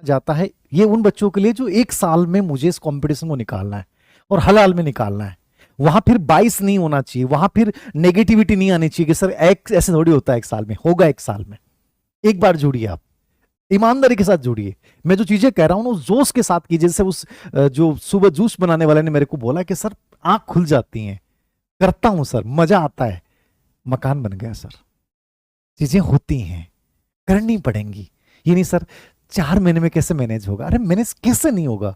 जाता है ये उन बच्चों के लिए जो एक साल में मुझे इस कंपटीशन को निकालना है और हलाल में निकालना है। वहां फिर बाइस नहीं होना चाहिए, वहां फिर नेगेटिविटी नहीं आनी चाहिए कि सर एक ऐसे थोड़ी होता है, एक साल में होगा, एक साल में। एक बार जुड़िए आप, ईमानदारी के साथ जुड़िए। मैं जो चीजें कह रहा हूं ना उस जोश के साथ कीजिए। जैसे उस जो सुबह जूस बनाने वाले ने मेरे को बोला कि सर आंख खुल जाती हैं, करता हूं सर, मजा आता है, मकान बन गया सर। चीजें होती हैं, करनी पड़ेंगी। ये नहीं सर 4 महीने में कैसे मैनेज होगा, अरे मैनेज कैसे नहीं होगा,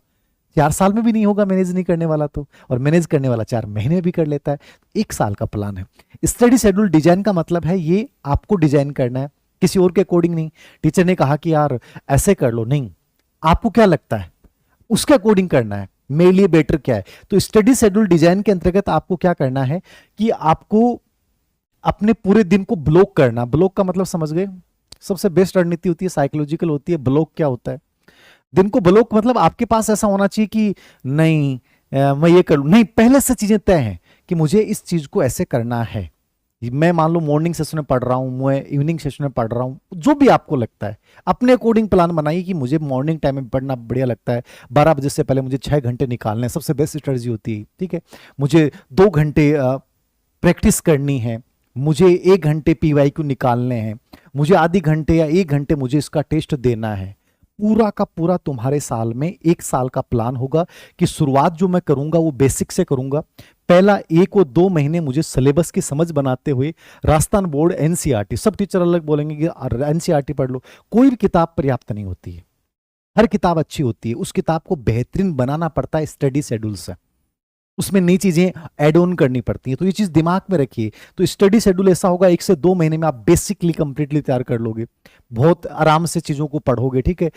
4 साल में भी नहीं होगा मैनेज नहीं करने वाला तो, और मैनेज करने वाला 4 महीने में भी कर लेता है। 1 साल का प्लान है। स्टडी शेड्यूल डिजाइन का मतलब है ये आपको डिजाइन करना है, किसी और के अकॉर्डिंग नहीं। टीचर ने कहा कि यार ऐसे कर लो, नहीं, आपको क्या लगता है उसके अकॉर्डिंग करना है, मेरे लिए बेटर क्या है। तो स्टडी शेड्यूल डिजाइन के अंतर्गत आपको क्या करना है कि आपको अपने पूरे दिन को ब्लॉक करना। ब्लॉक का मतलब समझ गए, सबसे बेस्ट रणनीति होती है, साइकोलॉजिकल होती है। ब्लॉक क्या होता है, दिन को ब्लॉक मतलब आपके पास ऐसा होना चाहिए कि नहीं मैं ये करूं, नहीं, पहले से चीजें तय हैं कि मुझे इस चीज को ऐसे करना है। मैं मान लो मॉर्निंग सेशन में पढ़ रहा हूं, मैं इवनिंग सेशन में पढ़ रहा हूं, जो भी आपको लगता है अपने अकॉर्डिंग प्लान बनाइए कि मुझे मॉर्निंग टाइम में पढ़ना बढ़िया लगता है, 12 बजे से पहले मुझे 6 घंटे निकालने हैं, सबसे बेस्ट स्ट्रेटजी होती है, ठीक है। मुझे 2 घंटे प्रैक्टिस करनी है, मुझे 1 घंटे पीवाईक्यू निकालने हैं, मुझे आधी घंटे या 1 घंटे मुझे इसका टेस्ट देना है। पूरा का पूरा तुम्हारे साल में 1 साल का प्लान होगा कि शुरुआत जो मैं करूंगा वो बेसिक से करूंगा। पहला 1 और 2 महीने मुझे सिलेबस की समझ बनाते हुए राजस्थान बोर्ड एनसीईआरटी, सब टीचर अलग बोलेंगे कि एनसीईआरटी पढ़ लो, कोई भी किताब पर्याप्त नहीं होती है, हर किताब अच्छी होती है, उस किताब को बेहतरीन बनाना पड़ता है स्टडी शेड्यूल से, उसमें नई चीजें ऐड ऑन करनी पड़ती हैं। तो ये चीज दिमाग में रखिए। तो स्टडी शेड्यूल ऐसा होगा 1 से 2 महीने में आप बेसिकली कंप्लीटली तैयार कर लोगे, बहुत आराम से चीजों को पढ़ोगे, ठीक है।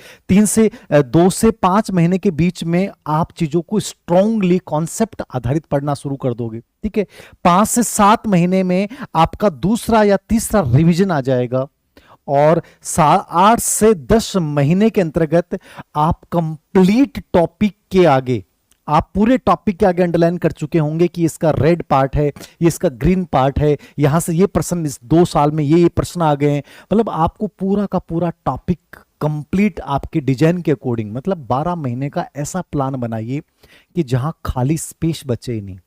2 से 5 महीने के बीच में आप चीजों को स्ट्रांगली कॉन्सेप्ट आधारित पढ़ना शुरू कर दोगे, ठीक है। 5 से 7 महीने में आपका दूसरा या तीसरा रिवीजन आ जाएगा, और 8 से 10 महीने के अंतर्गत आप कंप्लीट टॉपिक के आगे, आप पूरे टॉपिक के आगे अंडरलाइन कर चुके होंगे कि इसका रेड पार्ट है, ये इसका ग्रीन पार्ट है, यहां से ये प्रश्न इस 2 साल में ये प्रश्न आ गए हैं। मतलब आपको पूरा का पूरा टॉपिक कंप्लीट आपके डिजाइन के अकॉर्डिंग, मतलब 12 महीने का ऐसा प्लान बनाइए कि जहां खाली स्पेस बचे ही नहीं,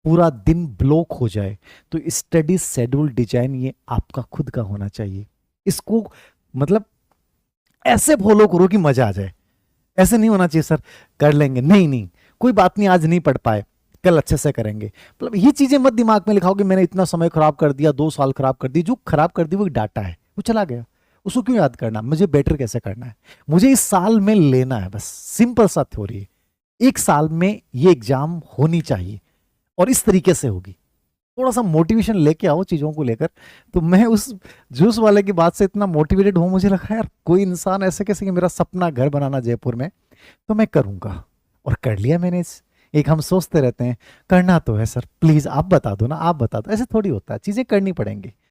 पूरा दिन ब्लॉक हो जाए। तो स्टडी शेड्यूल डिजाइन ये आपका खुद का होना चाहिए। इसको मतलब ऐसे फॉलो करो कि मजा आ जाए। ऐसे नहीं होना चाहिए सर कर लेंगे, नहीं नहीं कोई बात नहीं, आज नहीं पढ़ पाए, कल अच्छे से करेंगे। मतलब ये चीजें मत दिमाग में लिखाओ कि मैंने इतना समय खराब कर दिया, 2 साल खराब कर दी। जो खराब कर दी वो डाटा है, वो चला गया, उसको क्यों याद करना। मुझे बेटर कैसे करना है, मुझे इस साल में लेना है, बस सिंपल सा थ्योरी है। 1 साल में ये एग्जाम होनी चाहिए और इस तरीके से होगी। थोड़ा सा मोटिवेशन लेके आओ चीजों को लेकर। तो मैं उस जूस वाले की बात से इतना मोटिवेटेड हूं, मुझे लगा यार कोई इंसान ऐसे कैसे कि मेरा सपना घर बनाना जयपुर में, तो मैं करूंगा, और कर लिया मैंने। एक हम सोचते रहते हैं करना तो है सर, प्लीज आप बता दो ना, आप बता दो, ऐसे थोड़ी होता है, चीजें करनी पड़ेंगी।